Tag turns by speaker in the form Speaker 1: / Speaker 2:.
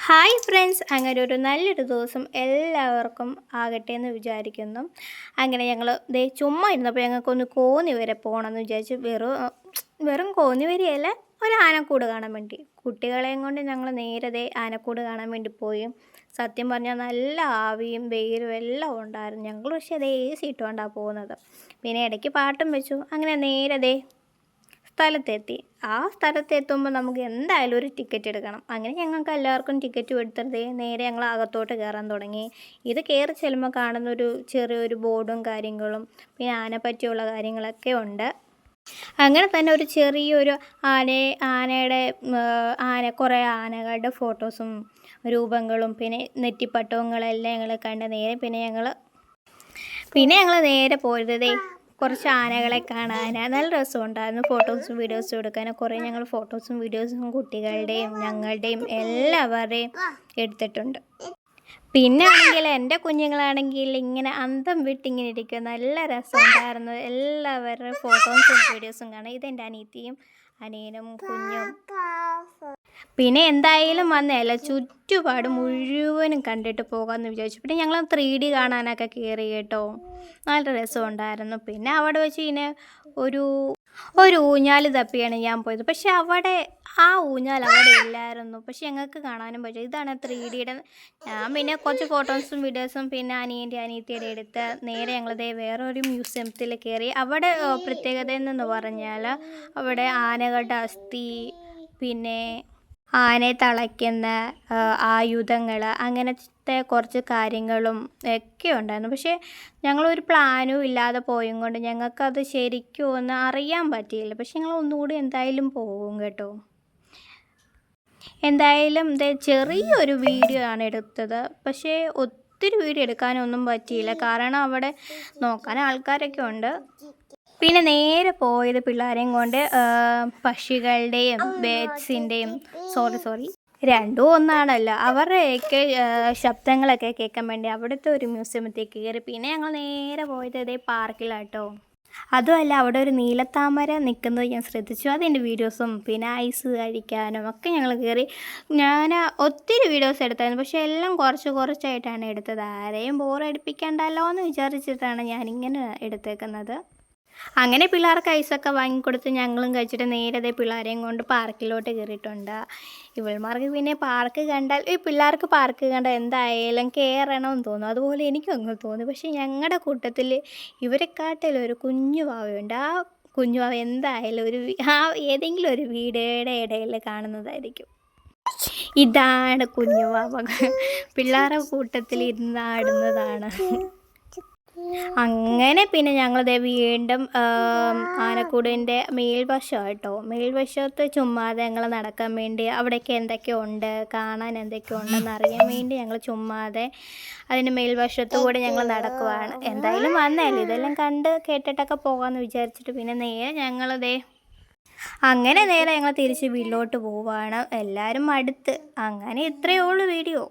Speaker 1: Hi friends, അങ്ങനെ ഒരു നല്ലൊരു ദിവസം എല്ലാവർക്കും ആകട്ടെ എന്ന് വിചാരിക്കുന്നു. അങ്ങനെ ഞങ്ങൾ ദേ ചുമ്മാ ഇരുന്നപ്പോൾ ഞങ്ങൾക്കൊന്ന് കോന്നി വരെ പോകണമെന്ന് വിചാരിച്ചു. വെറും കോന്നി വരെയല്ല, ഒരു ആനക്കൂട് കാണാൻ വേണ്ടി കുട്ടികളെയും കൊണ്ട് ഞങ്ങൾ നേരെ ദേ ആനക്കൂട് കാണാൻ വേണ്ടി പോയി. സത്യം പറഞ്ഞാൽ നല്ല ആവിയും വെയിലും എല്ലാം ഉണ്ടായിരുന്നു. ഞങ്ങൾ പക്ഷേ അതേ AC ഇട്ടുകൊണ്ടാണ് പോകുന്നത്. പിന്നെ ഇടയ്ക്ക് പാട്ടും വെച്ചു. അങ്ങനെ നേരെ ദേ സ്ഥലത്തെത്തി. ആ സ്ഥലത്തെത്തുമ്പോൾ നമുക്ക് എന്തായാലും ഒരു ടിക്കറ്റ് എടുക്കണം. അങ്ങനെ ഞങ്ങൾക്ക് എല്ലാവർക്കും ടിക്കറ്റ് എടുത്തിട്ട് നേരെ ഞങ്ങൾ അകത്തോട്ട് കയറാൻ തുടങ്ങി. ഇത് കയറി ചെല്ലുമ്പോൾ കാണുന്നൊരു ചെറിയൊരു ബോർഡും കാര്യങ്ങളും പിന്നെ ആനയെ പറ്റിയുള്ള കാര്യങ്ങളൊക്കെ ഉണ്ട്. അങ്ങനെ തന്നെ ഒരു ചെറിയൊരു ആനയുടെ കുറേ ആനകളുടെ ഫോട്ടോസും രൂപങ്ങളും പിന്നെ നെറ്റിപ്പട്ടങ്ങളെല്ലാം ഞങ്ങൾ കണ്ട് ഞങ്ങൾ നേരെ പോയത് കുറച്ച് ആനകളെ കാണാൻ. നല്ല രസമുണ്ടായിരുന്നു. ഫോട്ടോസും വീഡിയോസും എടുക്കാൻ കുറേ ഞങ്ങൾ ഫോട്ടോസും വീഡിയോസും കുട്ടികളുടെയും ഞങ്ങളുടെയും എല്ലാവരുടെയും എടുത്തിട്ടുണ്ട്. പിന്നെ ആണെങ്കിൽ എൻ്റെ കുഞ്ഞുങ്ങളാണെങ്കിൽ ഇങ്ങനെ അന്തം വിട്ടിങ്ങനെ ഇരിക്കും. നല്ല രസമുണ്ടായിരുന്നു എല്ലാവരുടെ ഫോട്ടോസും വീഡിയോസും കാണാൻ. ഇതെൻ്റെ അനിയത്തിയും അനിയനും കുഞ്ഞും. പിന്നെ എന്തായാലും വന്നതല്ല, ചുറ്റുപാട് മുഴുവനും കണ്ടിട്ട് പോകാമെന്ന് വിചാരിച്ചു. പിന്നെ ഞങ്ങൾ 3D കാണാനൊക്കെ കയറി കേട്ടോ. നല്ല രസമുണ്ടായിരുന്നു. പിന്നെ അവിടെ വെച്ച് ഇങ്ങനെ ഒരു ഊഞ്ഞാൽ തപ്പിയാണ് ഞാൻ പോയത്. പക്ഷെ ആ ഊഞ്ഞാൽ അവിടെ ഇല്ലായിരുന്നു. പക്ഷെ ഞങ്ങൾക്ക് കാണാനും പറ്റും. ഇതാണ് 3Dയുടെ. ഞാൻ പിന്നെ കുറച്ച് ഫോട്ടോസും വീഡിയോസും പിന്നെ അനിയത്തിയുടെ എടുത്ത് നേരെ ഞങ്ങളതേ വേറൊരു മ്യൂസിയത്തിൽ കയറി. അവിടെ പ്രത്യേകത എന്ന് പറഞ്ഞാൽ അവിടെ ആനകളുടെ അസ്ഥി പിന്നെ ആനയെ തളയ്ക്കുന്ന ആയുധങ്ങൾ അങ്ങനത്തെ കുറച്ച് കാര്യങ്ങളും ഒക്കെ ഉണ്ടായിരുന്നു. പക്ഷേ ഞങ്ങളൊരു പ്ലാനും ഇല്ലാതെ പോയും കൊണ്ട് ഞങ്ങൾക്കത് ശരിക്കും ഒന്നും അറിയാൻ പറ്റിയില്ല. പക്ഷെ ഞങ്ങൾ ഒന്നുകൂടി എന്തായാലും പോകും കേട്ടോ. എന്തായാലും ചെറിയൊരു വീഡിയോ ആണ് എടുത്തത്. പക്ഷേ ഒത്തിരി വീഡിയോ എടുക്കാനൊന്നും പറ്റിയില്ല. കാരണം അവിടെ നോക്കാൻ ആൾക്കാരൊക്കെ ഉണ്ട്. പിന്നെ നേരെ പോയത് പിള്ളേരെയും കൊണ്ട് പക്ഷികളുടെയും ബേഡ്സിൻ്റെയും സോറി രണ്ടും ഒന്നാണല്ലോ, അവരുടെയൊക്കെ ശബ്ദങ്ങളൊക്കെ കേൾക്കാൻ വേണ്ടി അവിടുത്തെ ഒരു മ്യൂസിയത്തിലേക്ക് കയറി. പിന്നെ ഞങ്ങൾ നേരെ പോയത് പാർക്കിലാട്ടോ. അതുമല്ല, അവിടെ ഒരു നീലത്താമര നിൽക്കുന്നത് ഞാൻ ശ്രദ്ധിച്ചു. അതിൻ്റെ വീഡിയോസും പിന്നെ ഐസ് കഴിക്കാനും ഒക്കെ ഞങ്ങൾ കയറി. ഞാൻ ഒത്തിരി വീഡിയോസ് എടുത്തായിരുന്നു. പക്ഷേ എല്ലാം കുറച്ചായിട്ടാണ് എടുത്തത്. ആരെയും ബോറടിപ്പിക്കണ്ടല്ലോ എന്ന് വിചാരിച്ചിട്ടാണ് ഞാനിങ്ങനെ എടുത്തേക്കുന്നത്. അങ്ങനെ പിള്ളേർക്ക് ഐസൊക്കെ വാങ്ങിക്കൊടുത്ത് ഞങ്ങളും കഴിച്ചിട്ട് നേരെ പിള്ളേരെയും കൊണ്ട് പാർക്കിലോട്ട് കയറിയിട്ടുണ്ട്. ഇവൾമാർക്ക് പിന്നെ പിള്ളേർക്ക് പാർക്ക് കണ്ടാൽ എന്തായാലും കയറണമെന്ന് തോന്നും. അതുപോലെ എനിക്കും അങ്ങ് തോന്നി. പക്ഷേ ഞങ്ങളുടെ കൂട്ടത്തിൽ ഇവരെക്കാട്ടിലും ഒരു കുഞ്ഞു വാവയുണ്ട്. ആ കുഞ്ഞു വാവ എന്തായാലും ഏതെങ്കിലും ഒരു വീഡിയോയുടെ ഇടയിൽ കാണുന്നതായിരിക്കും. ഇതാണ് കുഞ്ഞു വാവ. പിള്ളേരുടെ കൂട്ടത്തിൽ ഇരുന്ന് ആടുന്നതാണ്. അങ്ങനെ പിന്നെ ഞങ്ങൾ വീണ്ടും ആനക്കൂടിൻ്റെ മേൽവശത്ത് ചുമ്മാതെ ഞങ്ങൾ നടക്കാൻ വേണ്ടി അവിടെയൊക്കെ എന്തൊക്കെയുണ്ട് കാണാൻ എന്തൊക്കെയുണ്ടെന്ന് അറിയാൻ വേണ്ടി ഞങ്ങൾ ചുമ്മാതെ അതിൻ്റെ മേൽവശത്തു കൂടെ ഞങ്ങൾ നടക്കുവാണ്. എന്തായാലും വന്നല്ലേ, ഇതെല്ലാം കണ്ട് കേട്ടിട്ടൊക്കെ പോകാമെന്ന് വിചാരിച്ചിട്ട് പിന്നെ നേരെ ഞങ്ങൾ ഞങ്ങൾ തിരിച്ച് വീട്ടിലോട്ട് പോവുകയാണ്. എല്ലാവരും അടുത്ത്. അങ്ങനെ ഇത്രയേ ഉള്ളൂ വീഡിയോ.